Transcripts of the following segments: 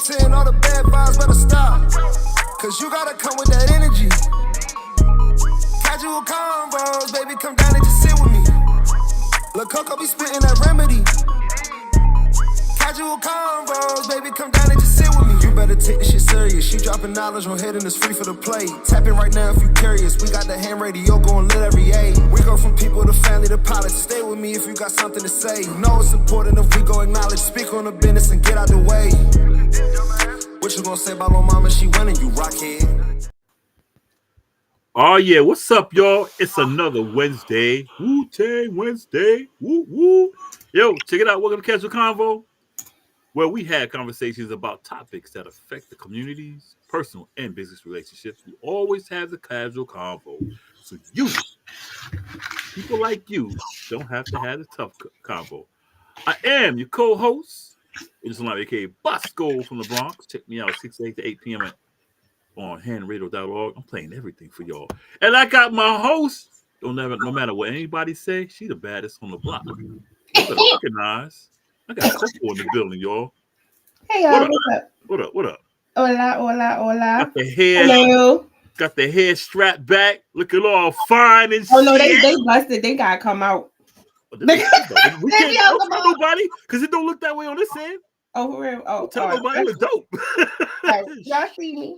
saying all the bad vibes better stop. Cause you gotta come with that energy. Casual combos, baby, come down and just sit with me. Lil' Coco be spitting that remedy. Casual combos, baby, come down and just sit with me. You better take this shit serious. She dropping knowledge on head and it's free for the play. Tap in right now if you curious. We got the ham radio going lit every age. We go from people to family to pilots. Stay with me if you got something to say. You know it's important if we go acknowledge. Speak on the business and get out the way. What you gonna say about my mama? She winning, you rockhead. Oh yeah, what's up, y'all? It's another Wednesday. Wu-Tang Wednesday. Woo woo. Yo, check it out. Welcome to Casual Convo, where we have conversations about topics that affect the communities, personal and business relationships. We always have the casual convo. So you, people like you, don't have to have the tough convo. I am your co-host. It's like aka Boscoe from the Bronx. Check me out 6 8 to 8 p.m. on handradio.org. I'm playing everything for y'all. And I got my host. No matter what anybody say, she the baddest on the block. You better recognize. I got Coco in the building, y'all. Hey y'all, what's up? What up? What up? Hola, hola, hola. Got the hair. Hello. Got the hair strapped back, looking all fine and Oh no, shit. they busted. They gotta come out. We can't don't tell nobody because it don't look that way on this end. Oh, for real? Oh, don't tell nobody it look dope. Right. Y'all see me?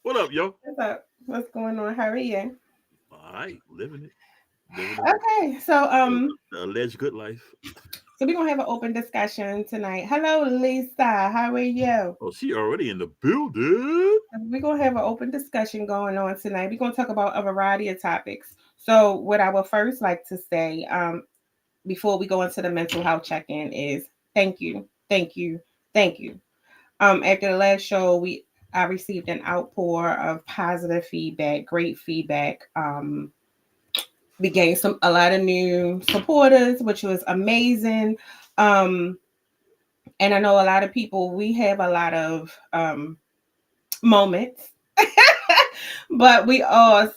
What up, yo? What's up? What's going on? How are you? All right, living it. Okay, so the alleged good life. So we're gonna have an open discussion tonight. Hello, Lisa. How are you? Oh, she already in the building. We're gonna have an open discussion going on tonight. We're gonna talk about a variety of topics. So what I would first like to say, before we go into the mental health check-in is thank you. After the last show, I received an outpour of positive feedback, great feedback. We gained a lot of new supporters, which was amazing. And I know a lot of people, we have a lot of moments, but we all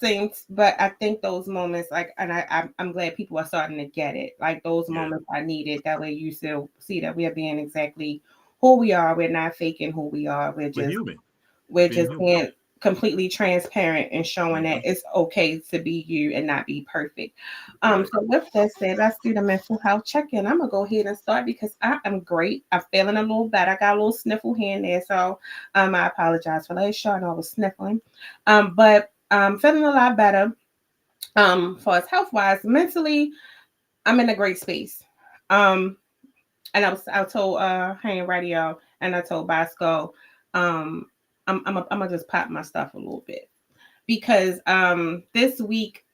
but I think those moments, I'm glad people are starting to get it. Like those moments I needed. That way you still see that we are being exactly who we are. We're not faking who we are. We're human. We're just being completely transparent and showing that it's okay to be you and not be perfect. So with that said, let's do the mental health check-in. I'm gonna go ahead and start because I am great. I'm feeling a little better. I got a little sniffle here and there, so I apologize for last show. I know I was sniffling, but I'm feeling a lot better. For as health-wise, mentally, I'm in a great space. And I told Hang Radio and I told Bosco, I'm gonna just pop my stuff a little bit because this week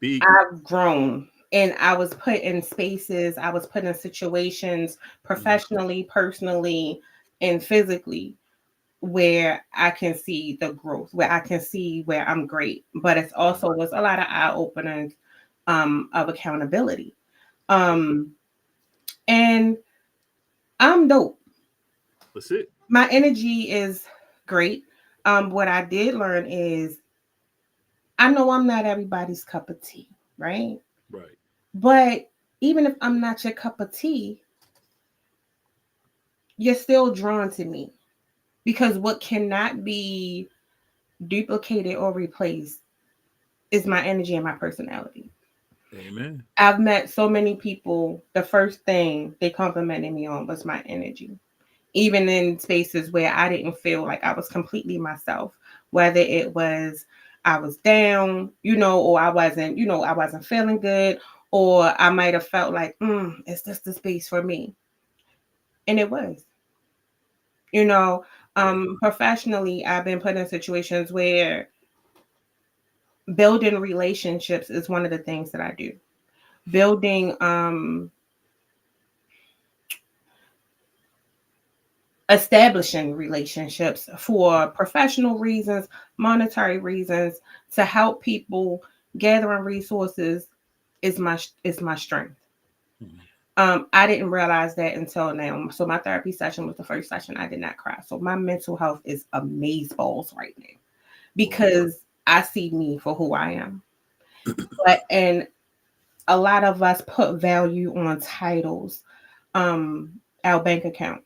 I've grown and I was put in spaces, I was put in situations professionally, personally, and physically where I can see the growth, where I can see where I'm great, but it's also was a lot of eye openers of accountability. And I'm dope. That's it. My energy is great. What I did learn is I know I'm not everybody's cup of tea, right? Right. But even if I'm not your cup of tea, you're still drawn to me because what cannot be duplicated or replaced is my energy and my personality. Amen. I've met so many people, the first thing they complimented me on was my energy. Even in spaces where I didn't feel like I was completely myself, whether it was I was down, or I wasn't feeling good, or I might have felt like, is this the space for me? And it was. Professionally, I've been put in situations where building relationships is one of the things that I do. Building establishing relationships for professional reasons, monetary reasons, to help people, gathering resources is my strength. I didn't realize that until now. So my therapy session was the first session I did not cry. So my mental health is amazeballs right now because I see me for who I am. And a lot of us put value on titles, our bank account.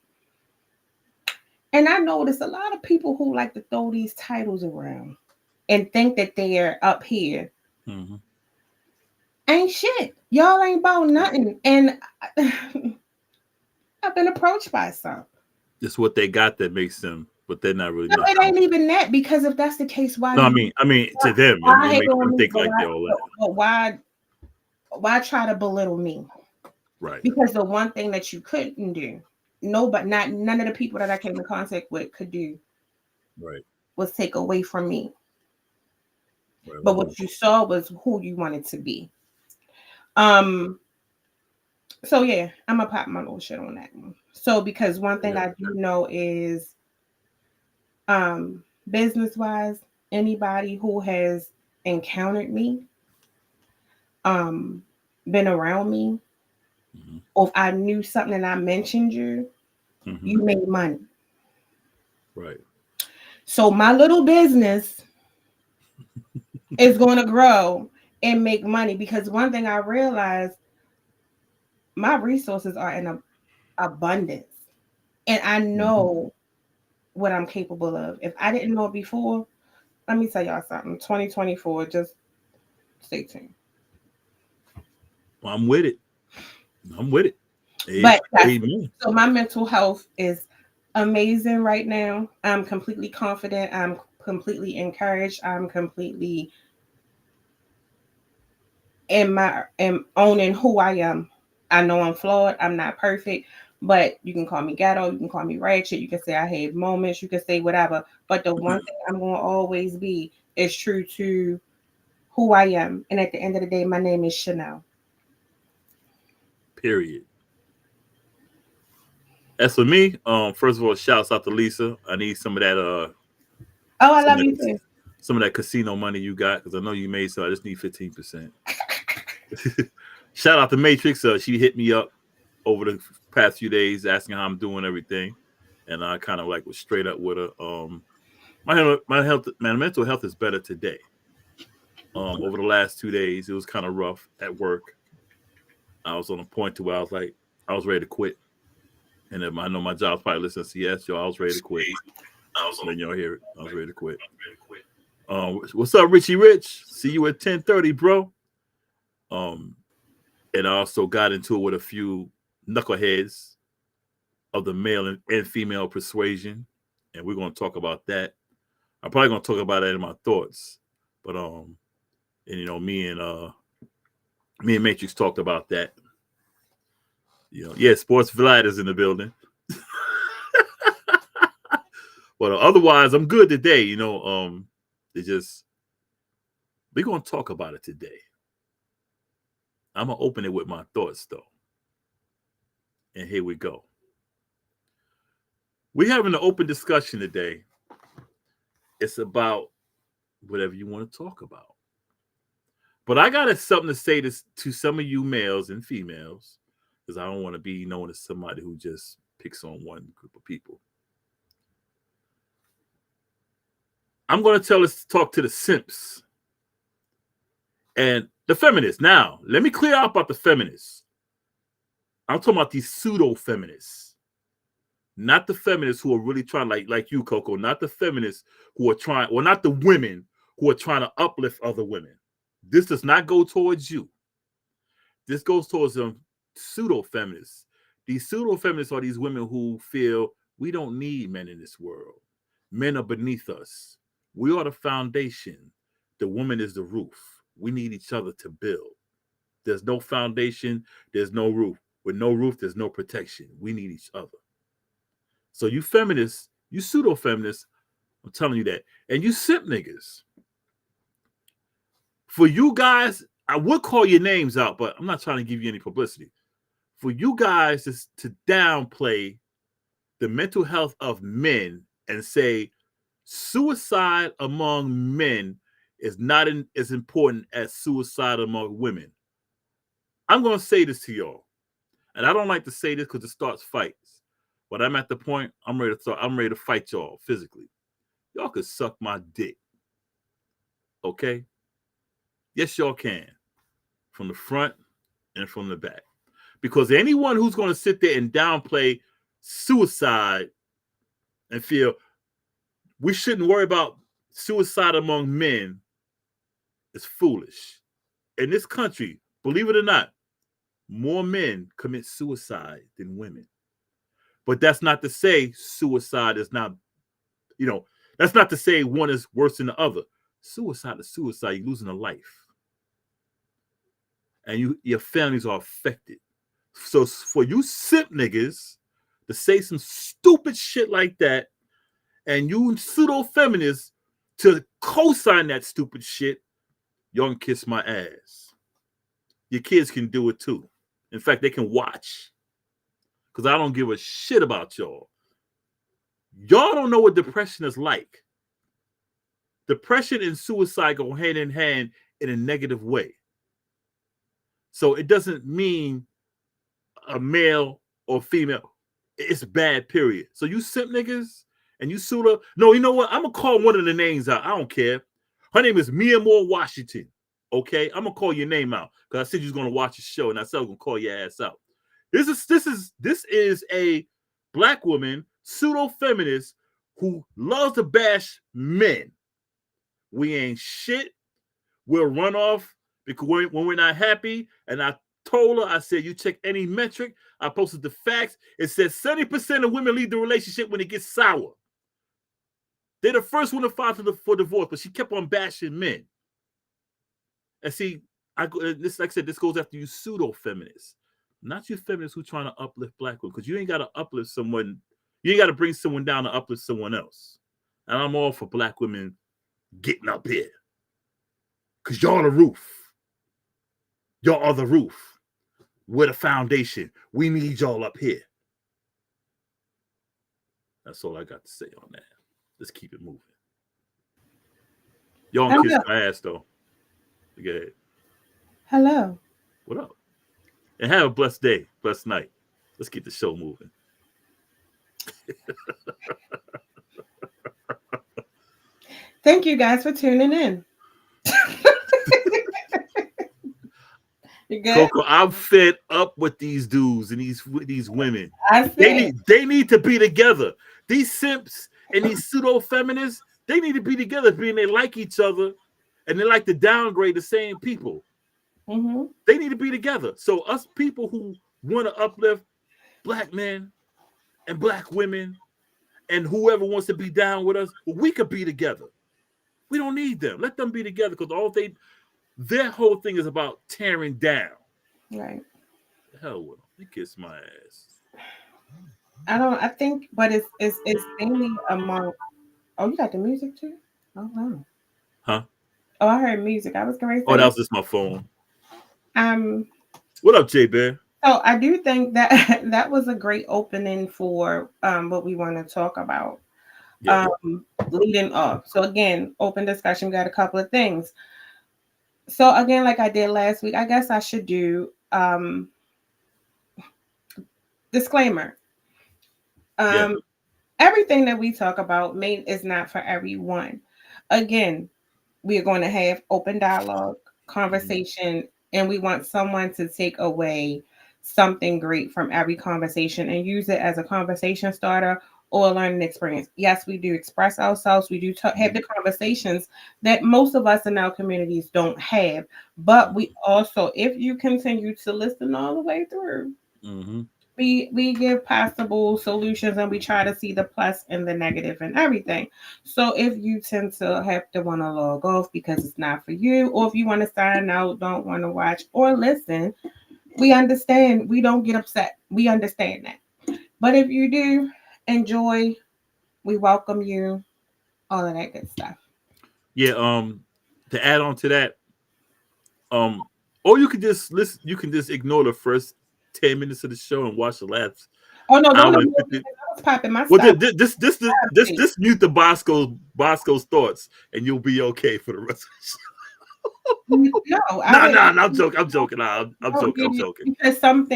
And I notice a lot of people who like to throw these titles around and think that they're up here. Mm-hmm. Ain't shit. Y'all ain't about nothing. And I've been approached by some. It's what they got that makes them, but they're not really No, nothing. it ain't even that, because if that's the case, why No, do I you mean, to them, why it hate makes on them me? think like they're all that. But why try to belittle me? Right. Because the one thing that you couldn't do, none of the people that I came in contact with could do, Right. was take away from me. Right. But what you saw was who you wanted to be. So yeah, I'm gonna pop my little shit on that one. So because one thing I do know is, business wise, anybody who has encountered me, been around me, Mm-hmm. or if I knew something and I mentioned you, Mm-hmm. you made money. Right. So my little business is going to grow and make money, because one thing I realized, my resources are in abundance, and I know what I'm capable of. If I didn't know it before, let me tell y'all something. 2024, just stay tuned. Well, I'm with it. I'm with it. But Amen. so my mental health is amazing right now. I'm completely confident. I'm completely encouraged. I'm completely am owning who I am. I know I'm flawed. I'm not perfect, but you can call me ghetto. You can call me ratchet. You can say I have moments. You can say whatever. But the one thing I'm going to always be is true to who I am. And at the end of the day, my name is Chanel. Period. As for me, first of all, shouts out to Lisa. I need some of that Oh, I some love of you that, too. some of that casino money you got, because I know you made some. I just need 15%. Shout out to Matrix. She hit me up over the past few days asking how I'm doing, everything, and I kind of like was straight up with her. My mental health is better today. Over the last 2 days, it was kind of rough at work. I was on a point to where I was like, I was ready to quit. And then I know my job's probably listening to yes, yo, I was ready to quit. Then y'all hear it. I was ready to quit. What's up, Richie Rich? See you at 10:30, bro. And I also got into it with a few knuckleheads of the male and female persuasion, and we're gonna talk about that. I'm probably gonna talk about that in my thoughts, but and me and Matrix talked about that. Yeah, Sports Vlad is in the building. But otherwise, I'm good today. It just we're gonna talk about it today. I'm gonna open it with my thoughts though, and here we go. We're having an open discussion today. It's about whatever you want to talk about. But I got something to say to some of you males and females, because I don't want to be known as somebody who just picks on one group of people. I'm going to talk to the simps and the feminists. Now, let me clear up about the feminists. I'm talking about these pseudo feminists, not the feminists who are really trying, like you, Coco, not the feminists who are trying, or not the women who are trying to uplift other women. This does not go towards you. This goes towards them pseudo feminists. These pseudo feminists are these women who feel we don't need men in this world. Men are beneath us. We are the foundation. The woman is the roof. We need each other to build. There's no foundation, there's no roof. With no roof, there's no protection. We need each other. So you feminists, you pseudo feminists, I'm telling you that. And you simp niggas. For you guys, I would call your names out, but I'm not trying to give you any publicity. For you guys to downplay the mental health of men and say suicide among men is not as important as suicide among women. I'm going to say this to y'all, and I don't like to say this because it starts fights. But I'm at the point I'm ready to fight y'all physically. Y'all could suck my dick, okay? Yes, y'all can. From the front and from the back. Because anyone who's going to sit there and downplay suicide and feel we shouldn't worry about suicide among men is foolish. In this country, believe it or not, more men commit suicide than women. But that's not to say suicide is not, that's not to say one is worse than the other. Suicide is suicide. You're losing a life. And your families are affected. So for you simp niggas to say some stupid shit like that, and you pseudo feminists to co-sign that stupid shit, y'all can kiss my ass. Your kids can do it too. In fact, they can watch. Because I don't give a shit about y'all. Y'all don't know what depression is like. Depression and suicide go hand in hand in a negative way. So it doesn't mean a male or female. It's bad, period. So you simp niggas and you pseudo. No, you know what? I'm going to call one of the names out. I don't care. Her name is Mia Moore Washington. Okay? I'm going to call your name out. Because I said you was going to watch the show and I said I was going to call your ass out. This is a black woman, pseudo-feminist, who loves to bash men. We ain't shit. We'll run off because when we're not happy. And I told her, I said, you check any metric. I posted the facts. It says 70% of women leave the relationship when it gets sour. They're the first one to file for divorce, but she kept on bashing men. And see, like I said, this goes after you pseudo-feminists. Not you feminists who trying to uplift black women, because you ain't got to uplift someone. You ain't got to bring someone down to uplift someone else. And I'm all for black women getting up here. Because y'all the roof. Y'all are the roof. We're the foundation. We need y'all up here. That's all I got to say on that. Let's keep it moving. Y'all don't kiss my ass, though. Go ahead. Hello. What up? And have a blessed day, blessed night. Let's keep the show moving. Thank you guys for tuning in. You good? Coco, I'm fed up with these dudes and these women. I see. They need to be together. These simps and these pseudo-feminists, they need to be together, being they like each other and they like to downgrade the same people. Mm-hmm. They need to be together. So us people who want to uplift black men and black women and whoever wants to be down with us, we could be together. We don't need them. Let them be together because their whole thing is about tearing down. Right. The hell with them. They kiss my ass. I think, but it's mainly among. Oh, you got the music too? Oh wow. Huh? Oh, I heard music. I was going to say. Oh, that was just my phone. What up, J Bear? So I do think that that was a great opening for what we want to talk about. Yeah. Leading up. So again, open discussion. We got a couple of things. So again, like I did last week, I guess I should do disclaimer. Everything that we talk about is not for everyone. Again, we are going to have open dialogue, conversation, and we want someone to take away something great from every conversation and use it as a conversation starter or a learning experience. Yes, we do express ourselves. We do have the conversations that most of us in our communities don't have. But we also, if you continue to listen all the way through, we give possible solutions and we try to see the plus and the negative and everything. So if you tend to have to want to log off because it's not for you, or if you want to sign out, don't want to watch or listen, we understand. We don't get upset. We understand that. But if you do enjoy, we welcome you, all of that good stuff. Yeah, to add on to that, or you can just listen, you can just ignore the first 10 minutes of the show and watch the last. Oh no, don't I was popping my well, stuff. This mute the Bosco's thoughts, and you'll be okay for the rest of the show. No, I'm joking. I'm joking. I'm joking. Because some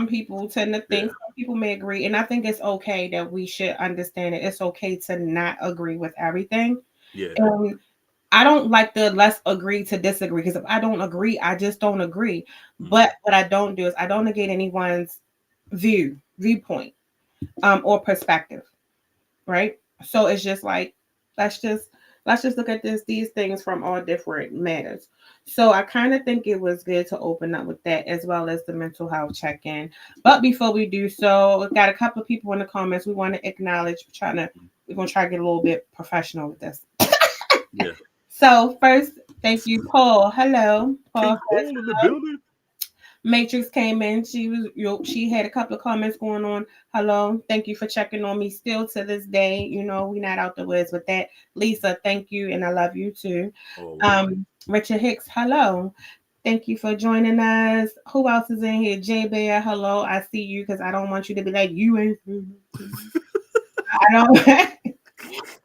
people tend to think, some people may agree, and I think it's okay that we should understand it. It's okay to not agree with everything. Yeah. And I don't like the let's agree to disagree, because if I don't agree, I just don't agree. Mm-hmm. But what I don't do is I don't negate anyone's viewpoint, or perspective, right? So it's just like, let's just let's just look at these things from all different matters. So I kind of think it was good to open up with that, as well as the mental health check-in. But before we do so, we've got a couple of people in the comments we want to acknowledge. We're gonna try to get a little bit professional with this. Yeah. So first, thank you, Paul. Hello, Paul. King Paul in the building. Matrix came in. She had a couple of comments going on. Hello, thank you for checking on me. Still to this day, we not out the woods with that. Lisa, thank you, and I love you too. Always. Richard Hicks, hello. Thank you for joining us. Who else is in here? Jay Bear, hello. I see you, because I don't want you to be like, you ain't. I don't.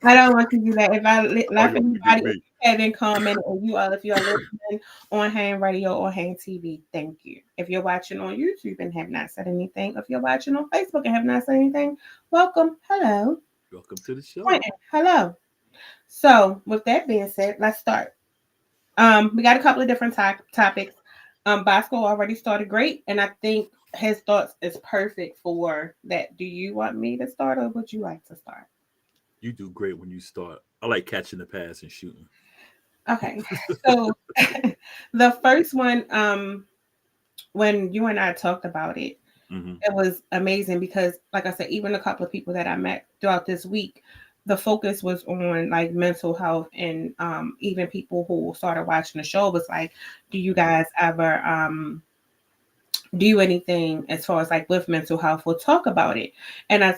I don't want to do that. If I Oh, left you gonna forget anybody, if me. you have in comment, or if you are listening on Ham Radio or Ham TV, thank you. If you're watching on YouTube and have not said anything, if you're watching on Facebook and have not said anything, welcome. Hello. Welcome to the show. Quentin, hello. So, with that being said, let's start. We got a couple of different topics. Bosco already started great, and I think his thoughts is perfect for that. Do you want me to start, or would you like to start? You do great when you start. I like catching the pass and shooting. Okay. So the first one, when you and I talked about it, Mm-hmm. it was amazing because, like I said, even a couple of people that I met throughout this week, the focus was on like mental health, and even people who started watching the show was like, do you guys ever do anything as far as like with mental health? We'll talk about it. And I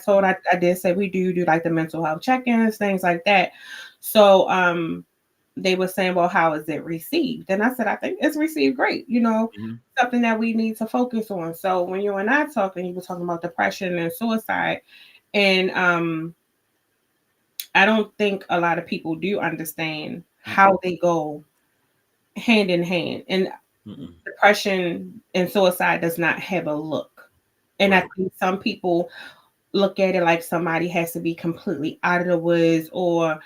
did say we do like the mental health check-ins, things like that. So they were saying, well, how is it received? And I said, I think it's received great, Mm-hmm. something that we need to focus on. So when you and I talking, you were talking about depression and suicide. And I don't think a lot of people do understand how they go hand in hand. And Mm-mm. depression and suicide does not have a look. And I Right. think some people look at it like somebody has to be completely out of the woods, or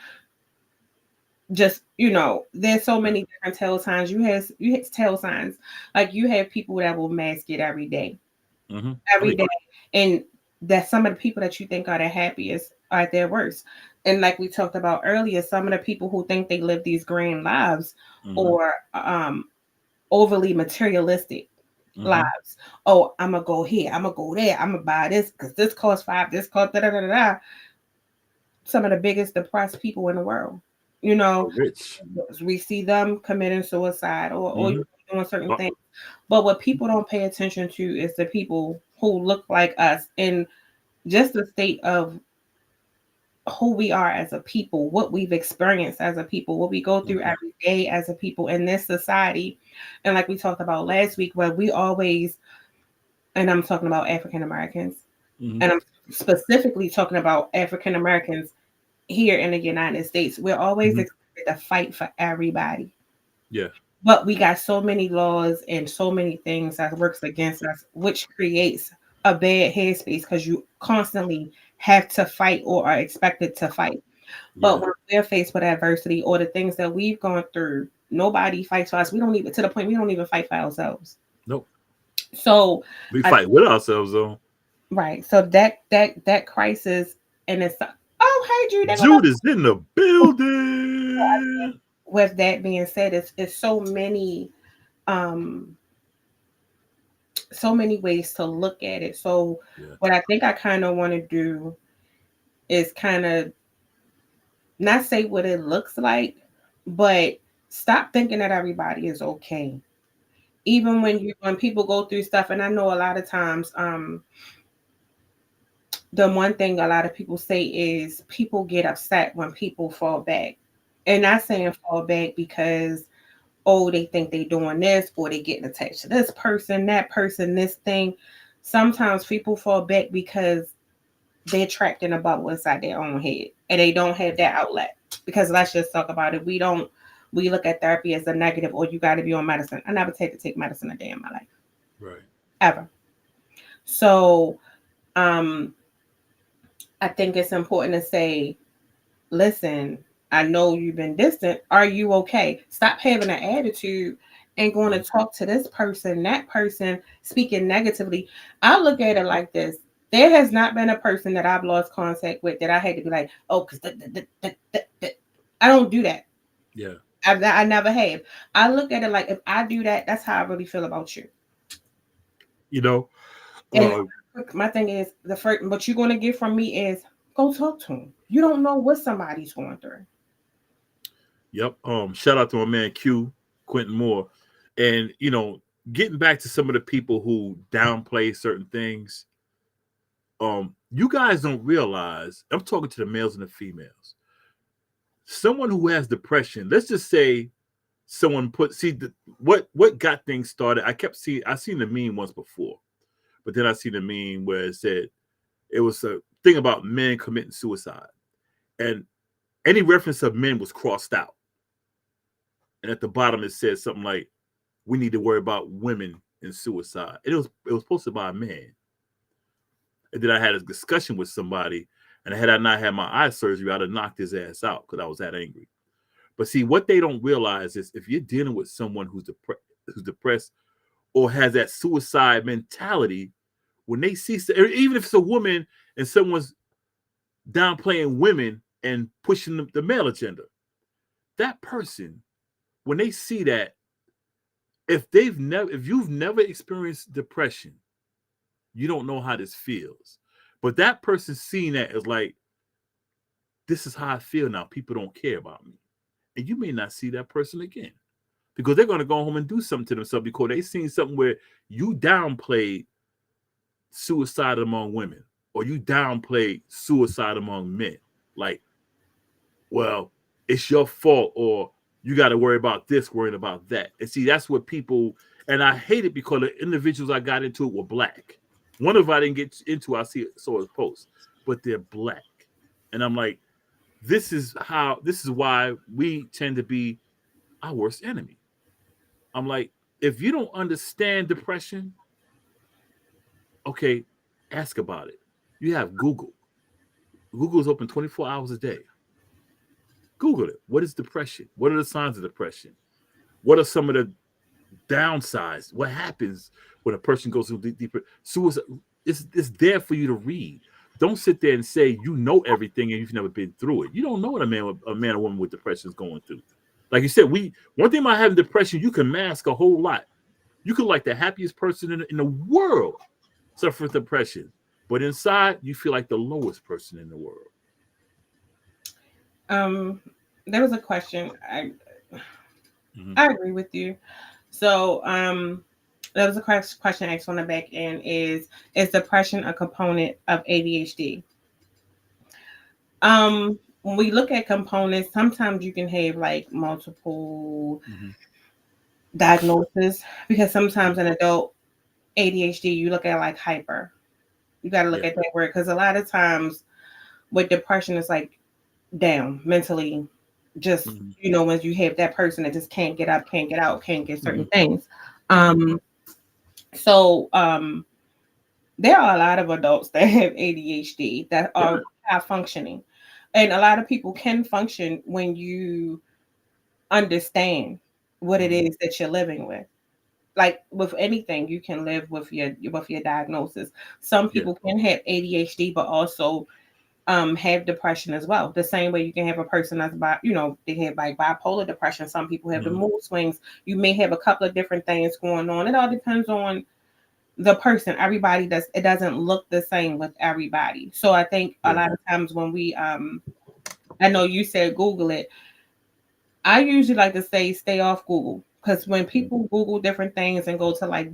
just, there's so Right. many different tell signs. You have tell signs. Like, you have people that will mask it every day. Mm-hmm. Oh Every yeah. day. And that some of the people that you think are the happiest are at their worst. And like we talked about earlier, some of the people who think they live these grand lives, Mm-hmm. or overly materialistic Mm-hmm. lives. Oh, I'm gonna go here, I'm gonna go there, I'm gonna buy this because this costs five, this costs da da da da. Some of the biggest depressed people in the world. You know, Or rich. we see them committing suicide, or Mm-hmm. doing certain Oh, things. But what people don't pay attention to is the people who look like us, and just the state of who we are as a people, what we've experienced as a people, what we go through mm-hmm. every day as a people in this society. And like we talked about last week, where we always, and I'm talking about African Americans, Mm-hmm. and I'm specifically talking about African Americans here in the United States, we're always Mm-hmm. expected to fight for everybody. Yeah. But we got so many laws and so many things that works against us, which creates a bad headspace, because you constantly have to fight or are expected to fight. But Yeah. when we're faced with adversity or the things that we've gone through, nobody fights for us. We don't even, to the point we don't even fight for ourselves. Nope. So We I fight with ourselves though. right. So that crisis, and it's, oh, hey Drew, there go my, Jude is in the building. with that being said, it's um so many ways to look at it. So Yeah. what I think I kind of want to do is kind of not say what it looks like, but stop thinking that everybody is okay. Even Yeah. when people go through stuff, and I know a lot of times, the one thing a lot of people say is people get upset when people fall back. And not saying fall back because, oh, they think they doing this, or they getting attached to this person, that person, this thing. Sometimes people fall back because they're trapped in a bubble inside their own head, and they don't have that outlet. Because let's just talk about it. We look at therapy as a negative, or you got to be on medicine. I never take to take medicine a day in my life, Right. ever. So um I think it's important to say, listen, I know you've been distant. Are you okay? Stop having an attitude and going to talk to this person, that person speaking negatively. I look at it like this. There has not been a person that I've lost contact with that I had to be like, oh, because I don't do that. Yeah. I never have. I look at it like if I do that, that's how I really feel about you. You know, And uh, my thing is the first what you're going to get from me is go talk to him. You don't know what somebody's going through. yep. Shout out to my man Q, Quentin Moore. And, getting back to some of the people who downplay certain things, you guys don't realize, I'm talking to the males and the females. Someone who has depression, let's just say someone what got things started. I seen the meme once before, but then I seen the meme where it said it was a thing about men committing suicide. And any reference of men was crossed out. And at the bottom it said something like, we need to worry about women and suicide. And it was posted by a man. And then I had a discussion with somebody, and had I not had my eye surgery, I'd have knocked his ass out because I was that angry. But see, what they don't realize is if you're dealing with someone who's depressed or has that suicide mentality, when they see, even if it's a woman and someone's downplaying women and pushing the male agenda, that person, when they see that, if you've never experienced depression, you don't know how this feels. But that person seeing that is like, this is how I feel now. People don't care about me. And you may not see that person again because they're going to go home and do something to themselves because they seen something where you downplayed suicide among women or you downplayed suicide among men. Like, well, it's your fault, or you got to worry about this, worrying about that. And see, that's what people, and I hate it because the individuals I got into it were black. One of them I didn't get into, saw his post, but they're black. And I'm like, this is why we tend to be our worst enemy. I'm like, if you don't understand depression, okay, ask about it. You have Google. Google is open 24 hours a day. Google it. What is depression? What are the signs of depression? What are some of the downsides? What happens when a person goes through deeper suicide? It's there for you to read. Don't sit there and say you know everything and you've never been through it. You don't know what a man or woman with depression is going through. Like you said, one thing about having depression, you can mask a whole lot. You could like the happiest person in the world suffer with depression, but inside you feel like the lowest person in the world. There was a question. I agree with you. So, there was a question asked on the back end: Is depression a component of ADHD? When we look at components, sometimes you can have like multiple diagnoses because sometimes an adult ADHD, you look at like hyper. You got to look at that word because a lot of times with depression, it's like down mentally. Just when you have that person that just can't get up, can't get out, can't get certain things. So there are a lot of adults that have ADHD that are high functioning, and a lot of people can function when you understand what it is that you're living with. Like with anything, you can live with your diagnosis. Some people can have ADHD, but also have depression as well. The same way you can have a person that's they have like bipolar depression. Some people have the mood swings. You may have a couple of different things going on. It all depends on the person. It doesn't look the same with everybody. So I think a lot of times when we I know you said Google it. I usually like to say stay off Google because when people Google different things and go to like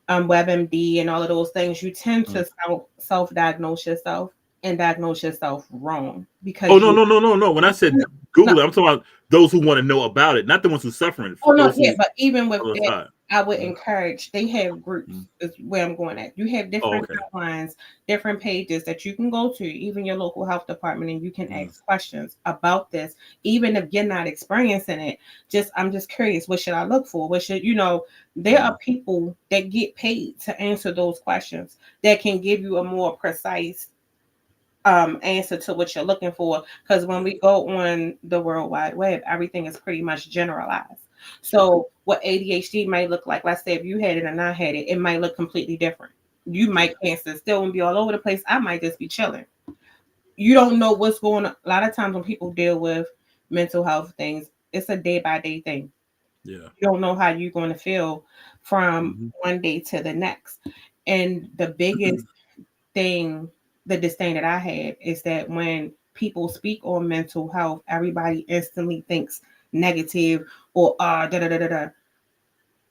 WebMD and all of those things, you tend to self-diagnose yourself and diagnose yourself wrong because no. When I said Google it, I'm talking about those who want to know about it, not the ones who suffering. But even with that, I would encourage. They have groups. Is where I'm going at. You have different outlines, different pages that you can go to, even your local health department, and you can ask questions about this. Even if you're not experiencing it, I'm just curious. What should I look for? What should There are people that get paid to answer those questions that can give you a more precise answer to what you're looking for. Because when we go on the World Wide Web, everything is pretty much generalized. So what ADHD might look like, let's say if you had it and I had it, it might look completely different. You might can't sit still and be all over the place. I might just be chilling. You don't know what's going on. A lot of times when people deal with mental health things, it's a day by day thing. Yeah. You don't know how you're going to feel from Mhm. one day to the next. And the biggest thing, the disdain that I had is that when people speak on mental health, everybody instantly thinks negative or da da da da da.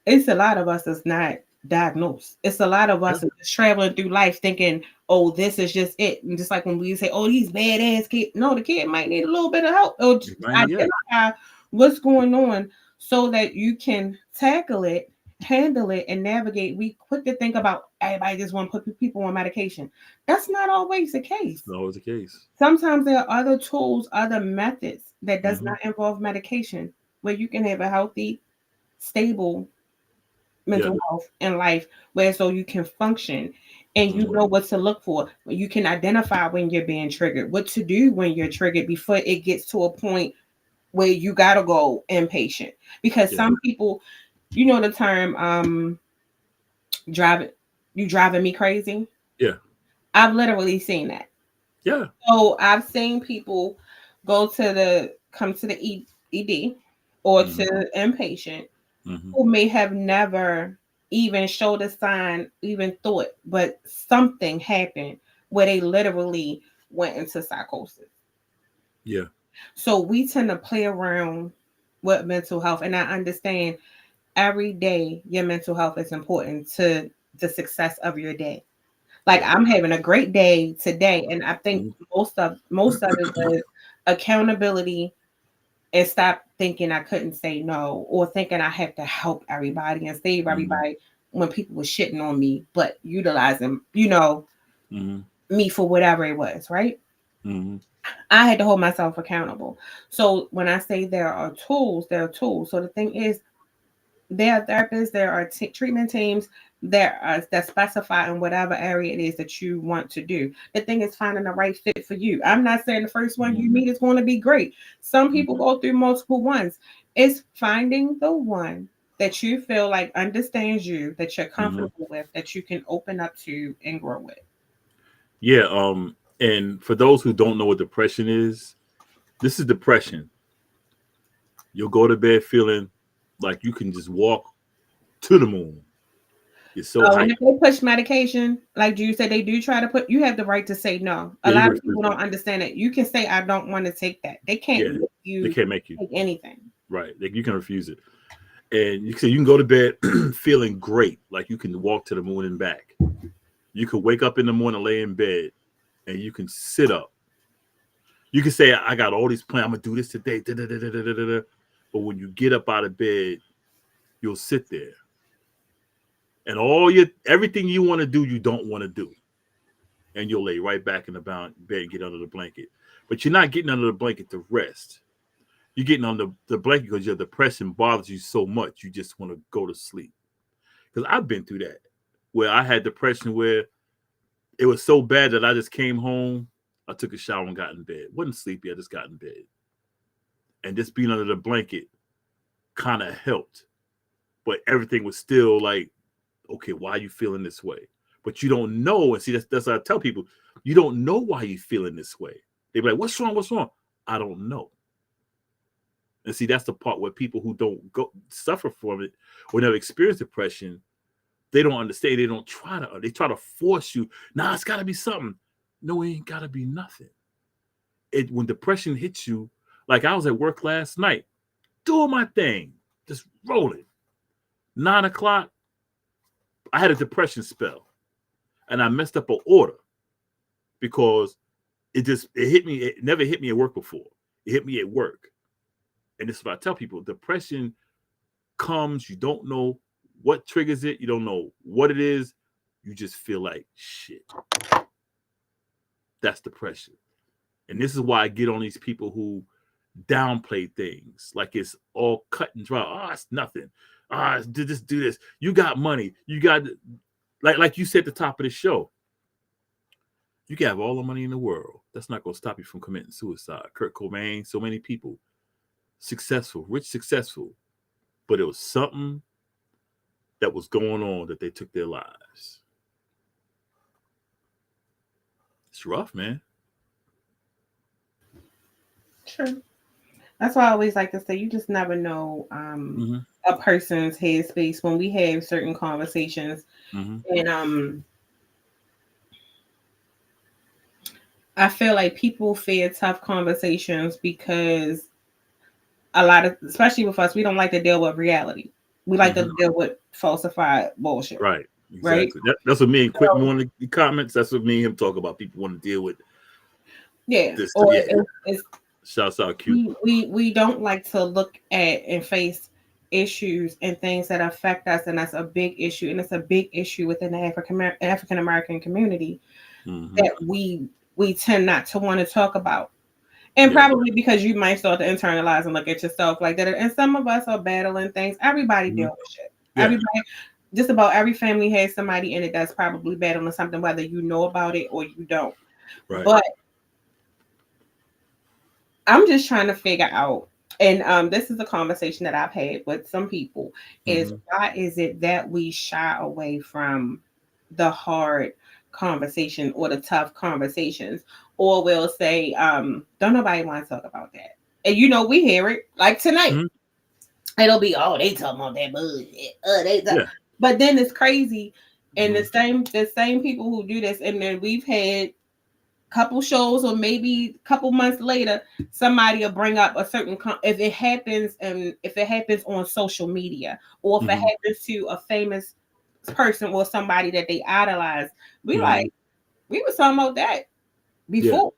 It's a lot of us that's not diagnosed. It's a lot of Yeah. us that's just traveling through life thinking, oh, this is just it. And just like when we say, oh, these badass kids, no, the kid might need a little bit of help or just Yeah. identify what's going on so that you can tackle it, handle it, and navigate. We quick to think about everybody just want to put people on medication. That's not always the case. It's always the case. Sometimes there are other tools, other methods that does Hmm. not involve medication where you can have a healthy, stable Yeah. mental health in life where so you can function and you Mhm. know what to look for. You can identify when you're being triggered, what to do when you're triggered before it gets to a point where you gotta go inpatient. Because Yeah. some people, you know the term driving you driving me crazy. Yeah. I've literally seen that. Yeah. So I've seen people come to the ED or Hmm. to inpatient Hmm. who may have never even showed a sign, even thought, but something happened where they literally went into psychosis. Yeah. So we tend to play around with mental health, and I understand every day your mental health is important to the success of your day. Like Yeah. I'm having a great day today, and I think Mhm. most of it is accountability and stop thinking I couldn't say no or thinking I have to help everybody and save Mhm. everybody when people were shitting on me, but utilizing, Mhm. me for whatever it was, right? Mhm. I had to hold myself accountable. So when I say there are tools, there are tools. So the thing is, there are therapists, there are treatment teams that specify in whatever area it is that you want to do. The thing is finding the right fit for you. I'm not saying the first one Mhm. you meet is going to be great. Some people Mhm. go through multiple ones. It's finding the one that you feel like understands you, that you're Mhm. comfortable with, that you can open up to and grow with. Yeah. And for those who don't know what depression is, this is depression. You'll go to bed feeling like you can just walk to the moon. You're so Oh, and hyped. if they push medication, like you said, they do try to put. You have the right to say no. A Yeah, you lot can of refuse people it. don't understand it. You can say, "I don't want to take that." They can't Yeah, make they you can't make you. take anything. Right. Like you can refuse it. And you can go to bed feeling great, like you can walk to the moon and back. You could wake up in the morning, lay in bed, and you can sit up. You can say, I got all these plans. I'm gonna do this today. Da, da, da, da, da, da, da. But when you get up out of bed, you'll sit there. And everything you want to do, you don't want to do. And you'll lay right back in the bed and get under the blanket. But you're not getting under the blanket to rest. You're getting under the blanket because your depression bothers you so much, you just want to go to sleep. Because I've been through that, where I had depression where it was so bad that I just came home, I took a shower and got in bed. Wasn't sleepy, I just got in bed. And just being under the blanket kind of helped. But everything was still like, okay, why are you feeling this way? But you don't know. And see, that's what I tell people. You don't know why you're feeling this way. They be like, what's wrong? What's wrong? I don't know. And see, that's the part where people who don't go suffer from it or never experience depression, they don't understand. They don't try to. They try to force you. Nah, it's got to be something. No, it ain't got to be nothing. When depression hits you, like I was at work last night, doing my thing, just rolling. 9 o'clock, I had a depression spell, and I messed up an order because it hit me. It never hit me at work before. It hit me at work, and this is what I tell people: depression comes. You don't know what triggers it. You don't know what it is. You just feel like shit. That's depression. And this is why I get on these people who downplay things like it's all cut and dry. Oh, it's nothing. Just do this. You got money. You got like you said at the top of the show. You can have all the money in the world. That's not going to stop you from committing suicide. Kurt Cobain, so many people, successful, rich, successful, but it was something that was going on that they took their lives. It's rough, man. True. That's why I always like to say you just never know a person's headspace when we have certain conversations. And I feel like people fear tough conversations because a lot of, especially with us, we don't like to deal with reality. We like to deal with falsified bullshit. Right. Right. Exactly. That's what me and Quick on the comments. That's what me and him talk about. People want to deal with. Yeah. This, Or yeah. it's Shouts out, cute. We don't like to look at and face issues and things that affect us, and that's a big issue, and it's a big issue within the African American community that we tend not to want to talk about. And probably because you might start to internalize and look at yourself like that. And some of us are battling things. Everybody deals with shit. Yeah. Everybody, just about every family has somebody in it that's probably battling something, whether you know about it or you don't. Right. But I'm just trying to figure out, and this is a conversation that I've had with some people, is why is it that we shy away from the hard conversation or the tough conversations, or we'll say, don't nobody want to talk about that. And we hear it like tonight. It'll be, oh, they talking about that bullshit. But then it's crazy. And the same people who do this, and then we've had couple shows or maybe a couple months later, somebody will bring up a certain if it happens on social media, or if it happens to a famous person or somebody that they idolize, we were talking about that before.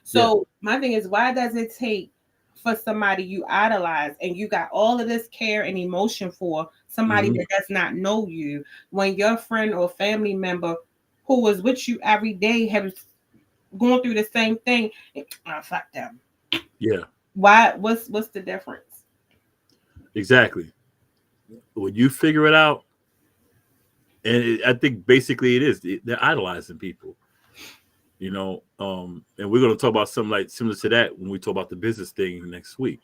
So my thing is, why does it take for somebody you idolize and you got all of this care and emotion for somebody that does not know you, when your friend or family member who was with you every day has going through the same thing? Fuck them. Yeah. Why? What's the difference? Exactly. When you figure it out, and I think basically it is, they're idolizing people. And we're going to talk about something like similar to that when we talk about the business thing next week.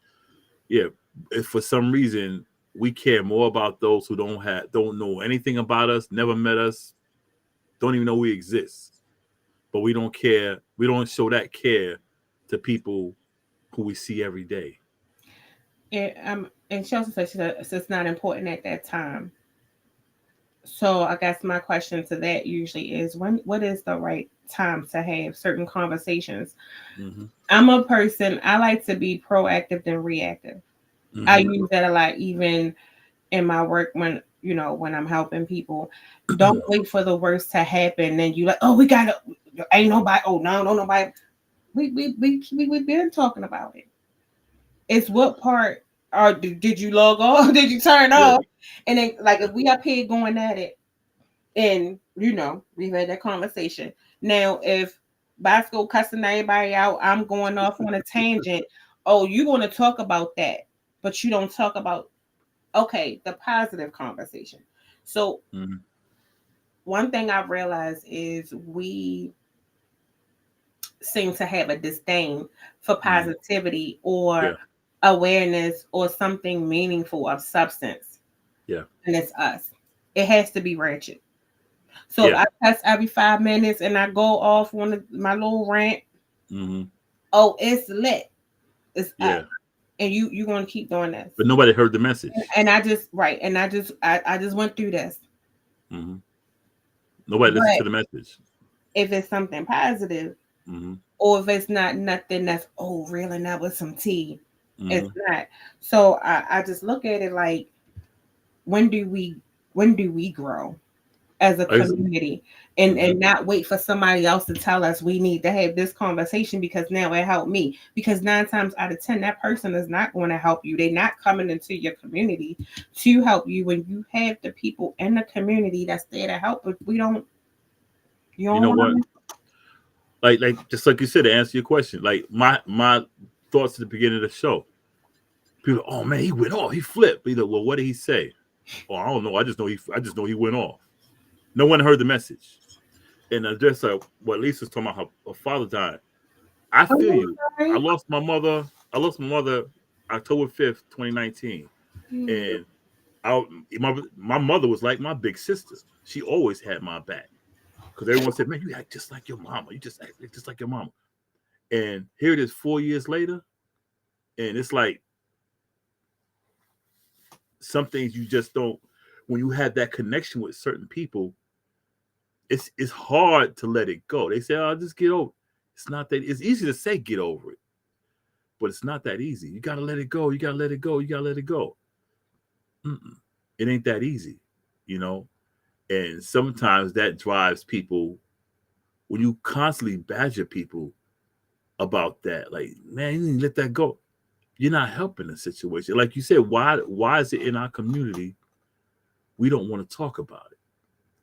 Yeah, if for some reason we care more about those who don't know anything about us, never met us, don't even know we exist. But we don't care. We don't show that care to people who we see every day. And Chelsea says it's not important at that time. So I guess my question to that usually is, what is the right time to have certain conversations? I'm a person, I like to be proactive than reactive. I use that a lot, even in my work when I'm helping people. Don't wait for the worst to happen. Then you like, oh, we gotta, ain't nobody, oh no, nobody. We've been talking about it. It's what part, or did you log off? Did you turn off? And then, like, if we up here going at it, and we've had that conversation. Now, if Boscoe cussing everybody out, I'm going off on a tangent. Oh, you want to talk about that, but you don't talk about the positive conversation. So one thing I've realized is we seem to have a disdain for positivity or awareness or something meaningful of substance. Yeah. And it's us. It has to be ratchet. So if I cuss every 5 minutes and I go off on my little rant, oh, it's lit. It's up. And you going to keep doing this. But nobody heard the message. And I just went through this. Nobody listened to the message. If it's something positive, or if it's not nothing that's reeling out with some tea, it's not. So I just look at it like, when do we grow as a community, and not wait for somebody else to tell us we need to have this conversation because now it helped me? Because 9 times out of 10, that person is not going to help you. They're not coming into your community to help you. When you have the people in the community that's there to help, but you don't know what? Like just like you said, to answer your question, like my thoughts at the beginning of the show. People, oh man, he went off, he flipped. Well, what did he say? Oh, I don't know. I just know he went off. No one heard the message. And just like what Lisa's talking about, her father died. I Oh, feel you. I sorry. lost my mother. I lost my mother October 5th, 2019. And I, my mother was like my big sister. She always had my back. Because everyone said, man, you act just like your mama. You just act just like your mama. And here it is 4 years later. And it's like some things you just don't, when you have that connection with certain people, it's hard to let it go. They say, oh, just get over. It's not that, it's easy to say get over it, but it's not that easy. You got to let it go. You got to let it go. You got to let it go. Mm-mm. It ain't that easy, you know? And sometimes that drives people when you constantly badger people about that. Like, man, you need to let that go. You're not helping the situation. Like you said, why is it in our community we don't want to talk about it?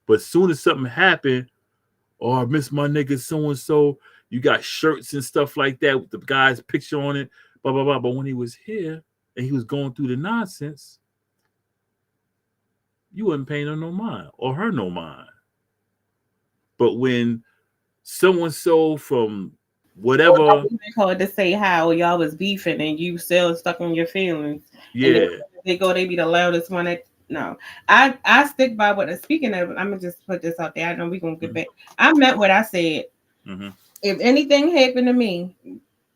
But as soon as something happened, oh, I miss my nigga so and so. You got shirts and stuff like that with the guy's picture on it, blah blah blah. But when he was here and he was going through the nonsense, you wasn't paying him no mind or her no mind. But when someone so from Or whatever, y'all even called to say how y'all was beefing and you still stuck on your feelings. And yeah, they be the loudest one. No, I stick by what. Speaking of, I'm gonna just put this out there. I know we gonna get mm-hmm, back. I meant what I said. mm-hmm, If anything happened to me,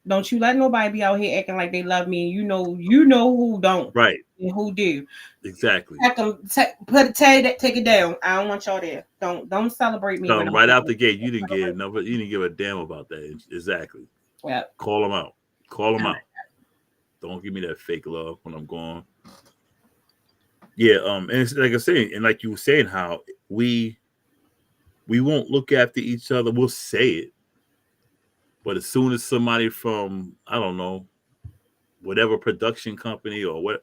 don't you let nobody be out here acting like they love me. You know who don't right, and who do. exactly. Take them, take it down. I don't want y'all there. Don't celebrate me Tell when them I'm right out home. the gate, you didn't give a damn about that. Exactly. Yeah. Call them out. Call them out. Don't give me that fake love when I'm gone. Yeah, and it's like I said, and like you were saying, how we we won't look after each other. We'll say it, but as soon as somebody from I don't know whatever production company or what,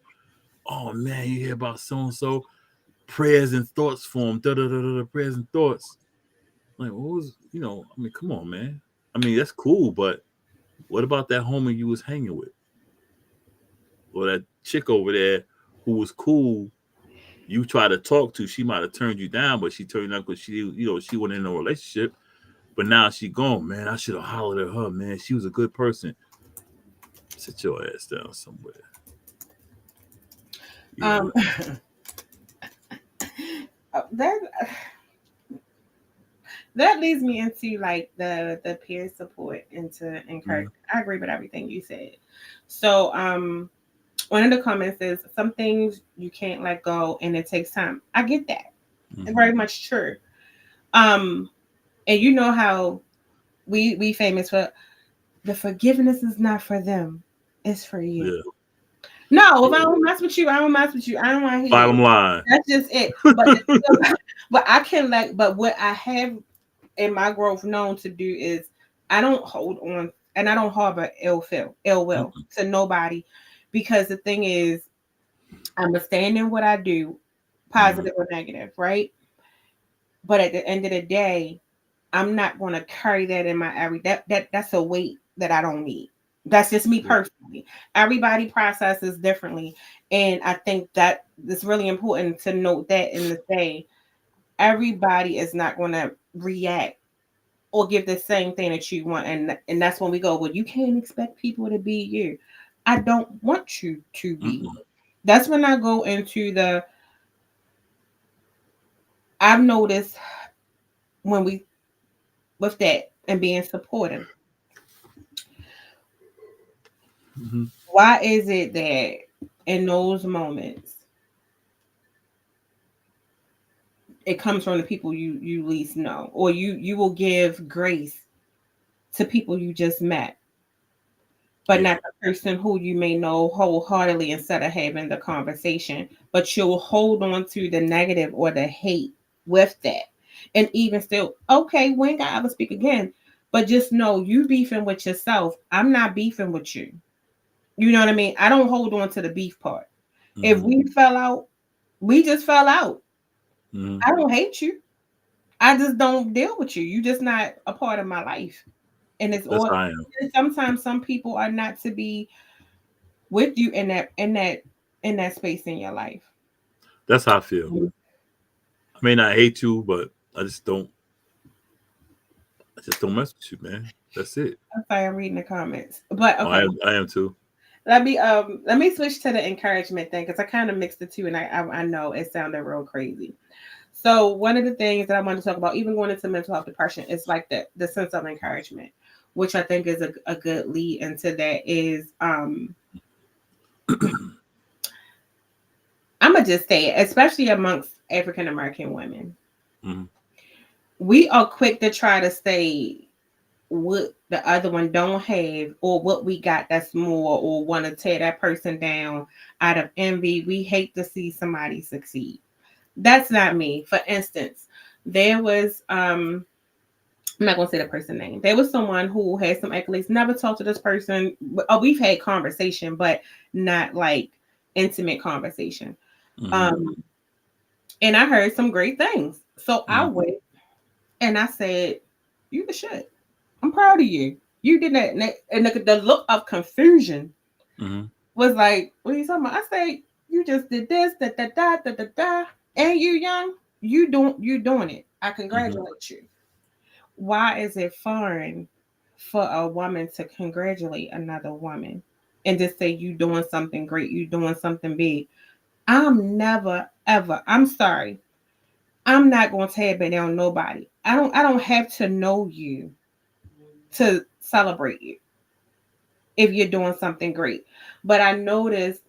oh man, you hear about so and so prayers and thoughts for him, da da da da, prayers and thoughts. Like, what was I mean, come on, man. I mean, that's cool, but what about that homie you was hanging with, or that chick over there who was cool? You try to talk to, she might have turned you down, but she turned you down because she wasn't in a relationship. But now she gone, man. I should have hollered at her, man. She was a good person. Sit your ass down somewhere. You Um, know. that that leads me into like the peer support and to encourage. Mm-hmm. I agree with everything you said. So one of the comments is some things you can't let go and it takes time. I get that. Mm-hmm. Very much true. Um, and you know how we famous for the forgiveness is not for them, it's for you. Yeah. No, if I Yeah. don't mess with you, I don't mess with you. I don't want to hear Bottom it. line. That's just it. But but I can like. But what I have in my growth known to do is I don't hold on and I don't harbor ill will Mm-mm. to nobody, because the thing is I'm a stand in what I do, Mm-hmm. positive or negative, right? But at the end of the day, I'm not going to carry that in my that's a weight that I don't need. That's just me Yeah. personally. Everybody processes differently, and I think that it's really important to note that in the day, everybody is not going to react or give the same thing that you want, and that's when we go. Well, you can't expect people to be you. I don't want you to be. Mm-mm. That's when I go into the. I've noticed when we with that and being supportive. Mm-hmm. Why is it that in those moments it comes from the people you least know, or you will give grace to people you just met, but Yeah. not the person who you may know wholeheartedly instead of having the conversation, but you'll hold on to the negative or the hate with that. And even still, okay, we ain't gotta ever speak again. But just know you beefing with yourself. I'm not beefing with you. You know what I mean? I don't hold on to the beef part. If Mm-hmm. we fell out, we just fell out. Mm-hmm. I don't hate you. I just don't deal with you. You just not a part of my life. And it's That's all how I am. sometimes some people are not to be with you in that space in your life. That's how I feel. I may not hate you, but I just don't. just don't mess with you, man. That's it. I'm sorry, I'm reading the comments. But Oh, okay, I am too. let me switch to the encouragement thing because I kind of mixed the two, and I know it sounded real crazy. So one of the things that I want to talk about, even going into mental health depression, is like the sense of encouragement, which I think is a good lead into that is I'm gonna just say it, especially amongst African American women, Mm-hmm. we are quick to try to say what the other one don't have or what we got that's more or want to tear that person down out of envy. We hate to see somebody succeed. That's not me. For instance, there was I'm not gonna say the person name. There was someone who had some accolades, never talked to this person. Oh, we've had conversation, but not like intimate conversation. Mm-hmm. Um, and I heard some great things. So I Mm-hmm. went and I said, "You the shit. I'm proud of you. You did that." And the look of confusion Mm-hmm. was like, "What are you talking about?" I say, "You just did this, da da da da da da, and you young. You doing it. I Mm-hmm. congratulate you." Why is it foreign for a woman to congratulate another woman and just say you doing something great, you doing something big? I'm never ever. I'm sorry. I'm not going to tab it on nobody. I don't have to know you to celebrate you if you're doing something great. But I notice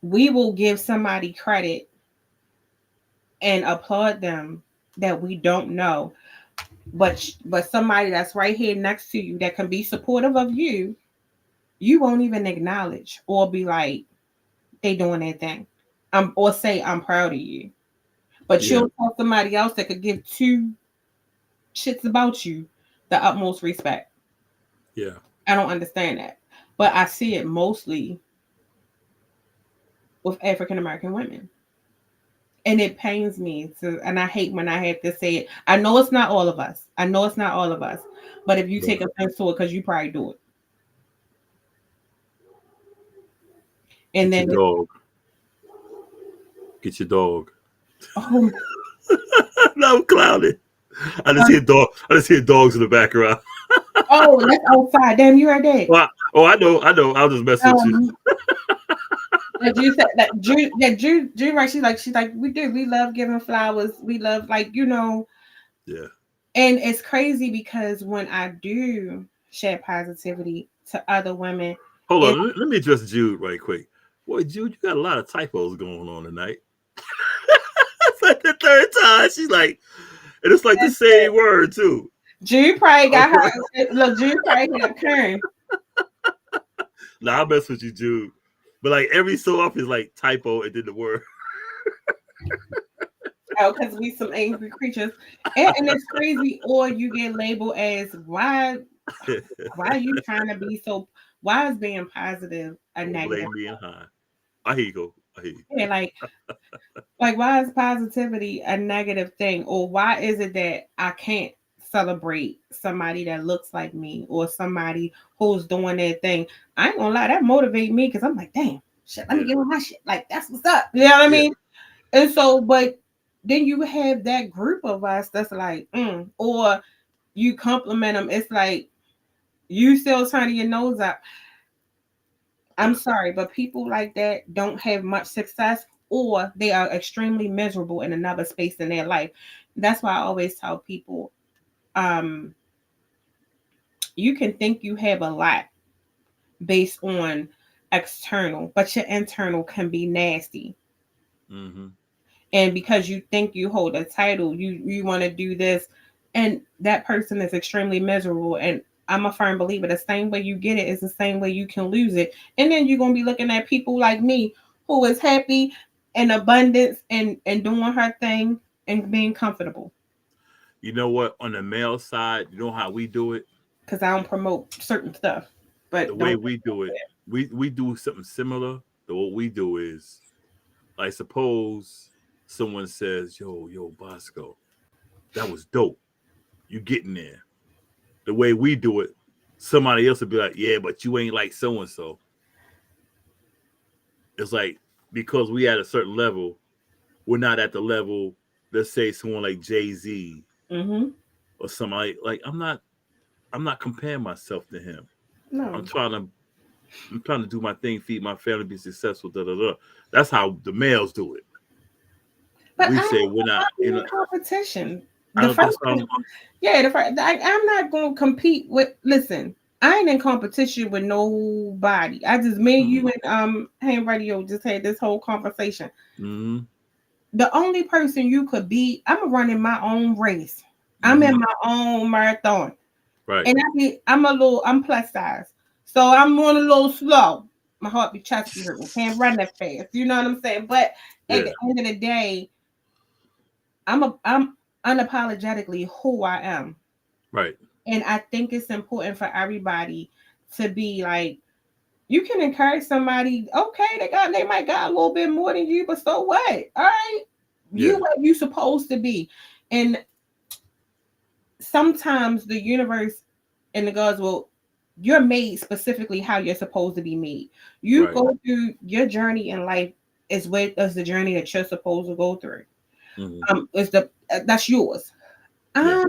we will give somebody credit and applaud them that we don't know, but somebody that's right here next to you that can be supportive of you, you won't even acknowledge or be like they doing their thing, or say I'm proud of you. But Yeah. you'll tell somebody else that could give two shits about you the utmost respect. Yeah. I don't understand that, but I see it mostly with African American women. And it pains me to, and I hate when I have to say it. I know it's not all of us. I know it's not all of us. But if you Right. take offense to it, because you probably do it. And Get your then, dog. Get your dog. oh, No, I'm clowning. I just um, hear dog. I just hear dogs in the background. oh, that's outside. Damn, you heard that. Oh, I know. I know. I'll just mess with you. Um, that Drew said that Drew, right? She's like, we do. We love giving flowers. We love, like, Yeah. and it's crazy because when I do share positivity to other women, Hold it on. Let me address Jude right quick. Boy, Jude, you got a lot of typos going on tonight. That's like the third time. She's like, and it's like the same word too. Drew probably got Okay. her. Look, Drew probably got Karen. Nah, I'll mess with you, Jude. But like every so often, it's like typo and then the word. Oh, because we some angry creatures, and it's crazy. Or you get labeled as why are you trying to be so? Why is being positive a Don't negative? blame me and high. I hear you go. I hear you. Yeah, like why is positivity a negative thing, or why is it that I can't celebrate somebody that looks like me or somebody who's doing their thing? I ain't gonna lie, that motivate me because I'm like, damn, shit, let me Yeah. get on my shit. Like that's what's up. You know what I Yeah. mean? And so, but then you have that group of us that's like, or you compliment them. It's like you still turning your nose up. I'm Yeah. sorry, but people like that don't have much success or they are extremely miserable in another space in their life. That's why I always tell people, um, you can think you have a lot based on external, but your internal can be nasty. Mm-hmm. And because you think you hold a title, you want to do this, and that person is extremely miserable. And I'm a firm believer the same way you get it is the same way you can lose it. And then you're gonna be looking at people like me who is happy and abundance and doing her thing and being comfortable You know what? On the male side, you know how we do it. because I don't promote certain stuff, The but way don't. we do it, we do something similar. To what we do is, like, suppose someone says, "Yo, Bosco, that was dope. You getting there?" The way we do it, somebody else would be like, "Yeah, but you ain't like so and so." It's like because we at a certain level, we're not at the level. Let's say someone like Jay-Z Mm-hmm. or somebody like I'm not comparing myself to him. No. I'm trying to do my thing, feed my family, be successful. Da da da. That's how the males do it. But We I say don't we're not. want to be in competition. I The don't. first That's why Yeah, I'm not going to compete with. Listen, I ain't in competition with nobody. I just me, you, and Ham Radio just had this whole conversation. Mm-hmm. The only person you could beat, I'm running my own race. I'm Mm-hmm. in my own marathon, Right. and I'm plus size, so I'm on a little slow. My heart be chest be hurting. Can't run that fast. You know what I'm saying? But at Yeah. the end of the day, I'm unapologetically who I am. Right. And I think it's important for everybody to be like, you can encourage somebody, okay, they might got a little bit more than you, but so what? All right. Yeah. You what you supposed to be. And sometimes the universe and the gods will you're made specifically how you're supposed to be made. You Right. go through your journey in life is the journey that you're supposed to go through. Mm-hmm. Is the that's yours. Yeah.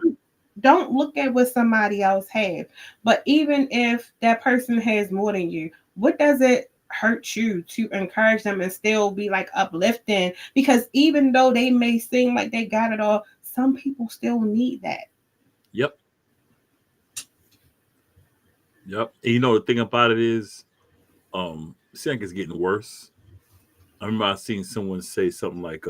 Don't look at what somebody else has. But even if that person has more than you, what does it hurt you to encourage them and still be like uplifting? Because even though they may seem like they got it all, some people still need that. Yep. Yep. And you know the thing about it is, it seems like it's getting worse. I remember I seen someone say something like,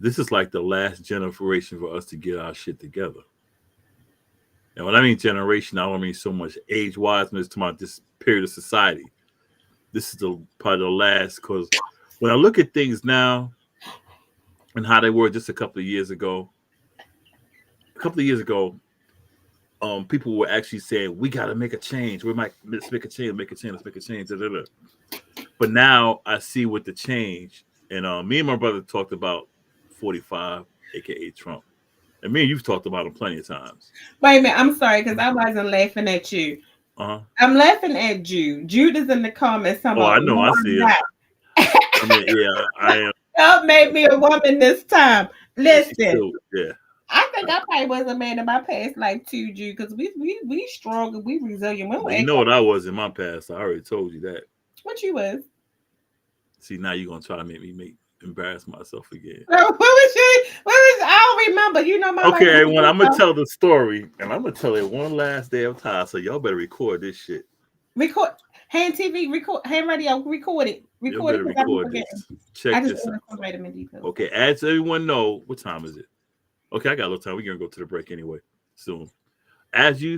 this is like the last generation for us to get our shit together. And when I mean generation, I don't mean so much age wise, but it's talking about this period of society. This is the part of the last, because when I look at things now and how they were just a couple of years ago, people were actually saying we got to make a change. Let's make a change, make a change, let's make a change. Da, da, da. But now I see with the change, and me and my brother talked about 45, aka Trump, and me and you've talked about him plenty of times. Wait a minute, I'm sorry because I wasn't laughing at you. Uh huh. I'm laughing at Jude. Jude is in the comments talking Oh, I about know. no, I I'm see it. not. I mean, yeah, I am. Don't make me a woman this time. Yeah, she's Listen. still. Yeah. I think I probably was a man in my past life too, Jude, because we strong and we resilient. We don't Well, you act know like what I was in my past. I already told you that. what you was. See, now you're gonna try to make me embarrass myself again. What was you? What was I don't remember. You know my life. Okay, everyone, I'm gonna tell the story, and I'm gonna tell it one last damn time. So y'all better record this shit. Record hand TV, record hand radio, Y'all record it better because I'm record forgetting. this. Check I just this ordered out. some vitamin D pills. Okay, as everyone know, what time is it? Okay, I got a little time. We're gonna go to the break anyway soon.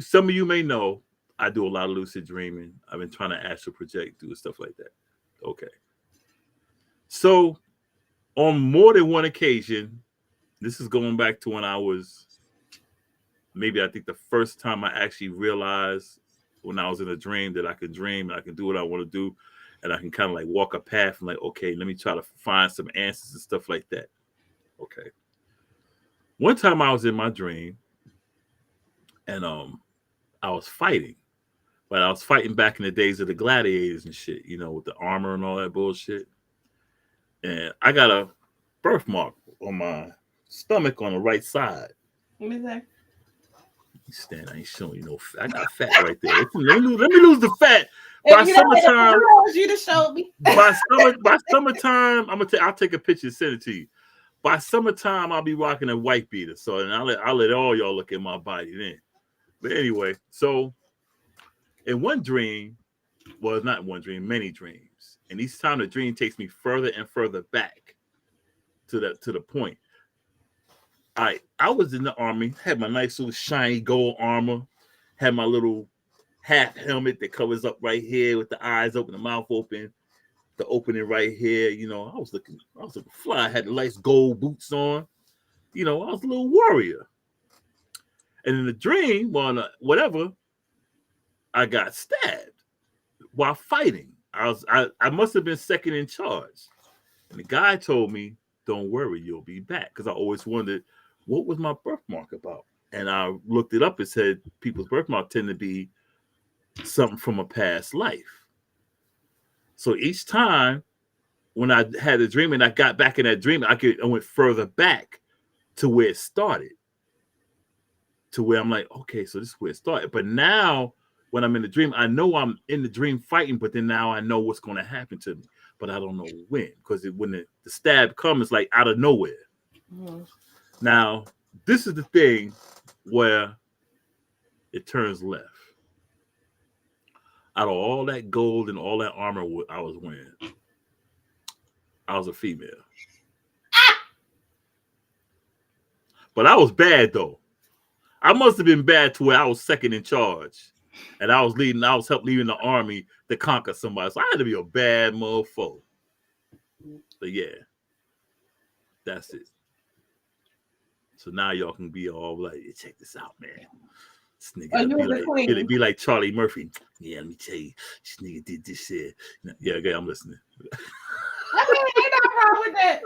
Some of you may know, I do a lot of lucid dreaming. I've been trying to astral project, do stuff like that. Okay, so on more than one occasion, this is going back to when I was maybe I think the first time I actually realized when I was in a dream that I can dream and I can do what I want to do, and I can kind of like walk a path and like, okay, let me try to find some answers and stuff like that. Okay. One time I was in my dream and I was fighting. But I was fighting back in the days of the gladiators and shit, with the armor and all that bullshit. And I got a birthmark on my stomach on the right side. Let me say. Stand, I ain't showing you no fat. I got fat right there. Let me lose the fat. By If you summertime, don't you to show me. by summertime, I'll take a picture and send it to you. By summertime, I'll be rocking a white beater. So and I'll let all y'all look at my body then. But anyway, so in one dream, well, not one dream, many dreams. And each time the dream takes me further and further back to the point. I was in the army, had my nice little shiny gold armor, had my little half helmet that covers up right here with the eyes open, the mouth open, the opening right here. I was looking fly. I had the nice gold boots on. I was a little warrior. And in the dream, whatever, I got stabbed while fighting. I must have been second in charge. And the guy told me, "Don't worry, you'll be back." Because I always wondered, what was my birthmark about? And I looked it up and said people's birthmark tend to be something from a past life. So each time when I had a dream and I got back in that dream, I went further back to where it started. to where I'm like, okay, so this is where it started. But now when I'm in the dream, I know I'm in the dream fighting, but then now I know what's going to happen to me, but I don't know when, because when the stab comes, it's like out of nowhere. Mm-hmm. Now, this is the thing where it turns left. Out of all that gold and all that armor I was wearing, I was a female. But I was bad though. I must have been bad to where I was second in charge. And I was helping leading the army to conquer somebody. So I had to be a bad motherfucker. But yeah, that's it. So now y'all can be all like, hey, check this out, man. This nigga be like Charlie Murphy. Yeah, let me tell you, this nigga did this shit. Yeah, okay, I'm listening. I mean, ain't no wrong with that.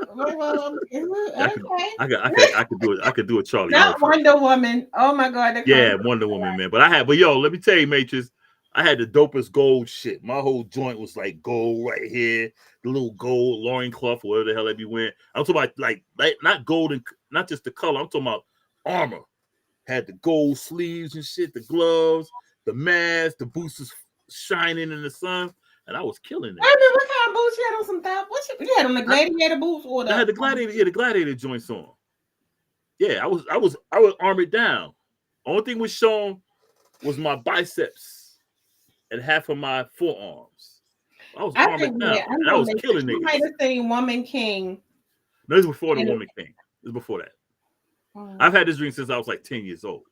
Okay. I could do a Charlie Not Murphy. Wonder Woman. Oh my God. Yeah, Wonder Woman, man. But yo, let me tell you, Matrix, I had the dopest gold shit. My whole joint was like gold right here, the little gold loincloth, or whatever the hell they be wearing. I'm talking about like not gold and not just the color. I'm talking about armor. Had the gold sleeves and shit, the gloves, the mask, the boots was shining in the sun, and I was killing it. I remember what kind of boots you had on some top. You had on the gladiator boots or the? I had the gladiator joints on. Yeah, I was armored down. Only thing was shown was my biceps and half of my forearms. I was armored down. Yeah, and I was killing niggas. You might have seen Woman King. No, this was before the Woman King. This was before that. I've had this dream since I was like 10 years old.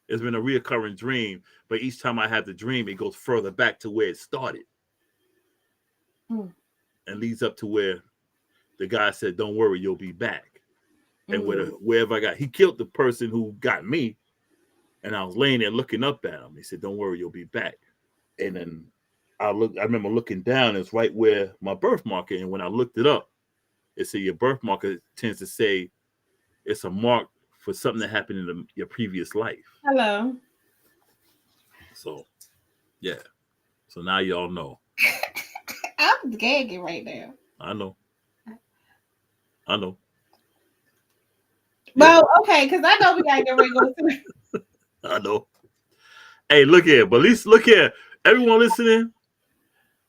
It's been a reoccurring dream, but each time I have the dream, it goes further back to where it started. And leads up to where the guy said, don't worry, you'll be back. And wherever I got, he killed the person who got me. And I was laying there looking up at him. He said, don't worry, you'll be back. And then I remember looking down, it's right where my birthmark is. And when I looked it up, it said your birthmarker tends to say it's a mark for something that happened in your previous life. Hello. So, yeah. So now y'all know. I'm gagging right now. I know. Well, okay, because I know we gotta get ready to go to. I know. Hey, look here, but at least look here. Everyone listening,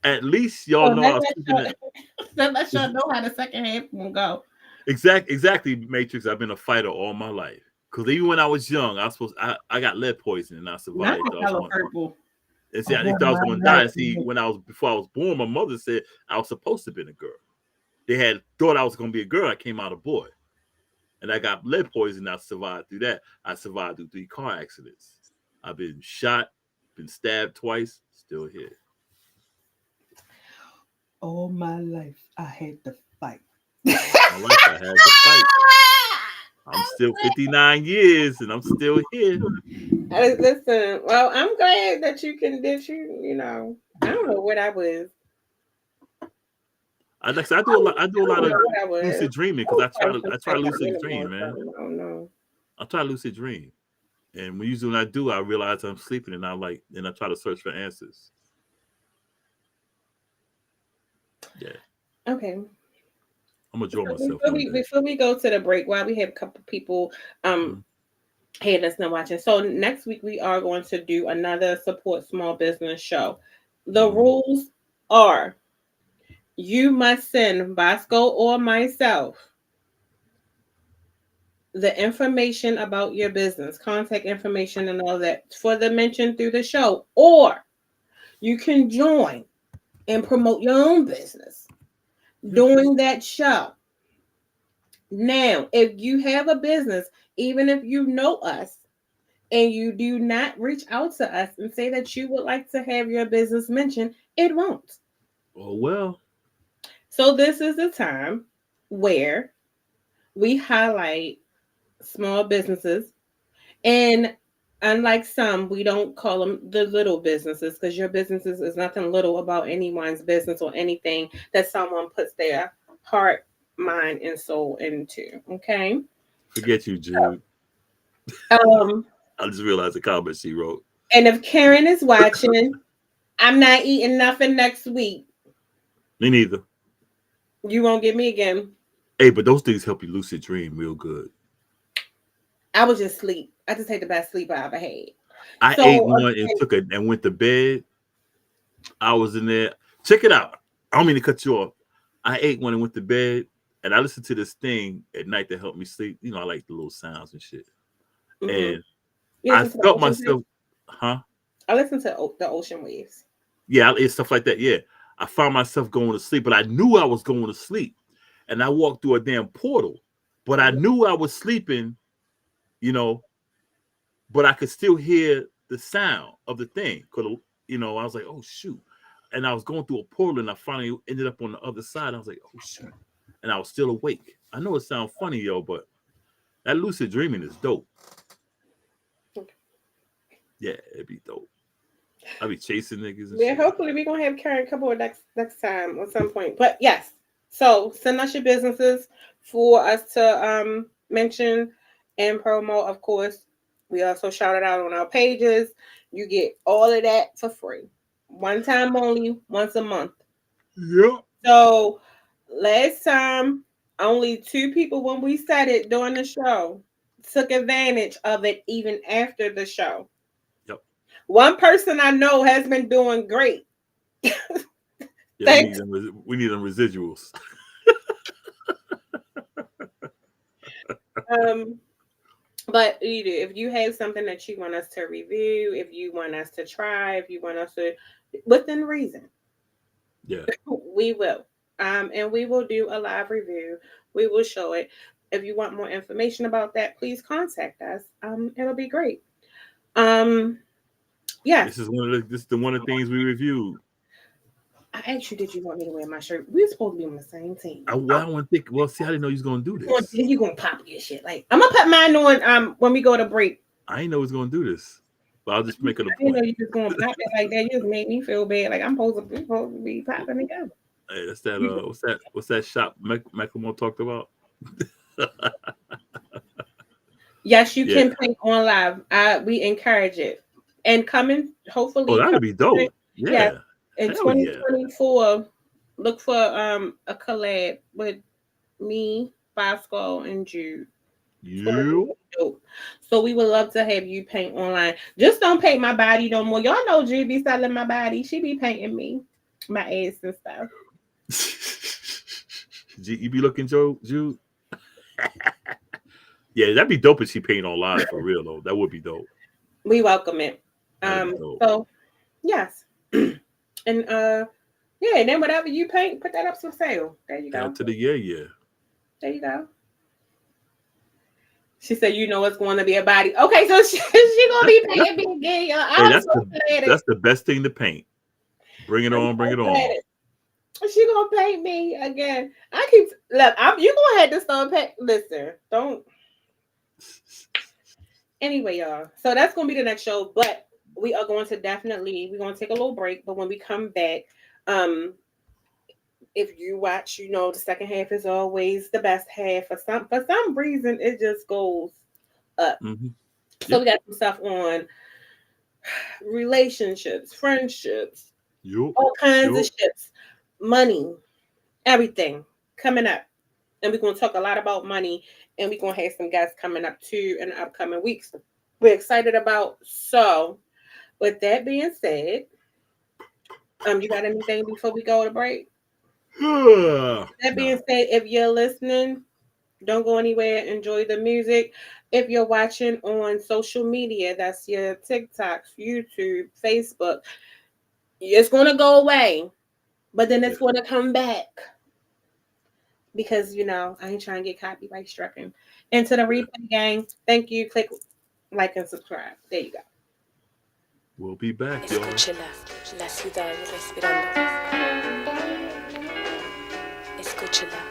at least y'all know I was sleeping. Let y'all know how the second half will go. Exactly, Matrix. I've been a fighter all my life. Because even when I was young, I got lead poisoning and I survived. Purple. And see, I thought I was going to die. And see, before I was born, my mother said I was supposed to have been a girl. They had thought I was going to be a girl. I came out a boy. And I got lead poison. I survived through that. I survived through 3 car accidents. I've been shot, been stabbed twice, still here. All my life, I had to fight. I'm still 59 years and I'm still here. Listen, well, I'm glad that you know, I don't know what I was. I do a lot of lucid dreaming because I try lucid dream, man. I don't know. I try lucid dream. And when I do, I realize I'm sleeping and I try to search for answers. Yeah. Okay. I'm gonna draw myself. Before we go to the break, while we have a couple people hey, listening, watching. So next week we are going to do another support small business show. The rules are you must send Bosco or myself the information about your business, contact information and all that for the mention through the show, or you can join and promote your own business during that show. Now, if you have a business, even if you know us and you do not reach out to us and say that you would like to have your business mentioned, it won't. Oh, well. So this is the time where we highlight small businesses, and unlike some, we don't call them the little businesses because your businesses is nothing little about anyone's business or anything that someone puts their heart, mind, and soul into. Okay. Forget you, Jude. I just realized the comment she wrote. And if Karen is watching, I'm not eating nothing next week. Me neither. You won't get me again. Hey, but those things help you lucid dream real good. I was just sleep. I just had the best sleep I ever had. I ate So one and took it and went to bed. I was in there. Check it out. I don't mean to cut you off. I ate one and went to bed, and I listened to this thing at night that helped me sleep. You know, I like the little sounds and shit. mm-hmm. And You I listen to the felt ocean waves? myself, huh? I listen to the ocean waves. Yeah, it's stuff like that. Yeah, I found myself going to sleep, but I knew I was going to sleep, and I walked through a damn portal. But I Mm-hmm. knew I was sleeping, you know, but I could still hear the sound of the thing. Cause I was like, oh shoot. And I was going through a portal and I finally ended up on the other side. I was like, oh shoot. And I was still awake. I know it sounds funny, yo, but that lucid dreaming is dope. Yeah, it'd be dope. I'd be chasing niggas and Yeah, shit. hopefully we're gonna have Karen come on next time at some point. But yes, so send us your businesses for us to mention and promo. Of course, we also shout it out on our pages. You get all of that for free, one time only, once a month. Yep. So last time, only 2 people when we said it during the show took advantage of it even after the show. Yep. One person I know has been doing great. Yeah, Thanks. we need them residuals. But if you have something that you want us to review, if you want us to try, if you want us to, within reason, Yeah. we will. And we will do a live review. We will show it. If you want more information about that, please contact us. It'll be great. Yes. This is one of the things we reviewed. I asked you, did you want me to wear my shirt? We're supposed to be on the same team. I want to think. Well, see, I didn't know you was gonna do this. You gonna pop your shit? Like I'm gonna put mine on when we go to break. I didn't know he was gonna do this, but I'll just make it a I didn't know point. you was gonna pop it like that. You just made me feel bad. Like I'm supposed to be popping together. Hey, that's that. What's that shop Macklemore talked about? Yes, you Yeah. can paint on live. We encourage it. And coming, hopefully, Oh, that'd be dope. yeah. Yeah. In Hell yeah. 2024, look for a collab with me, Boscoe, and Jude. You. So we would love to have you paint online. Just don't paint my body no more. Y'all know Jude be selling my body. She be painting me, my ass and stuff. You be looking, Jude? Yeah, that'd be dope if she paint online for real though. That would be dope. We welcome it. Dope. So yes. And yeah, and then whatever you paint, put that up for sale. There you go. Down to the yeah. There you go. She said, "You know it's going to be a body." Okay, so she gonna be painting me again, y'all. Hey, that's the best thing to paint. Bring it on, bring it on. She gonna paint me again. You gonna have to start paint. Listen, don't. Anyway, y'all. So that's gonna be the next show, but we are going to we're gonna take a little break. But when we come back, if you watch, the second half is always the best half. For some reason, it just goes up. Mm-hmm. So we got some stuff on relationships, friendships, all kinds of ships, money, everything coming up. And we're going to talk a lot about money, and we're going to have some guests coming up too in the upcoming weeks. We're excited about. So, with that being said, you got anything before we go to break? That being said, if you're listening, don't go anywhere. Enjoy the music. If you're watching on social media, that's your TikToks, YouTube, Facebook, it's going to go away, but then it's going to come back. Because, I ain't trying to get copyright stricken. And to the replay gang, thank you. Click like and subscribe. There you go. We'll be back, y'all. Escúchela, la ciudad respirando. Escúchela.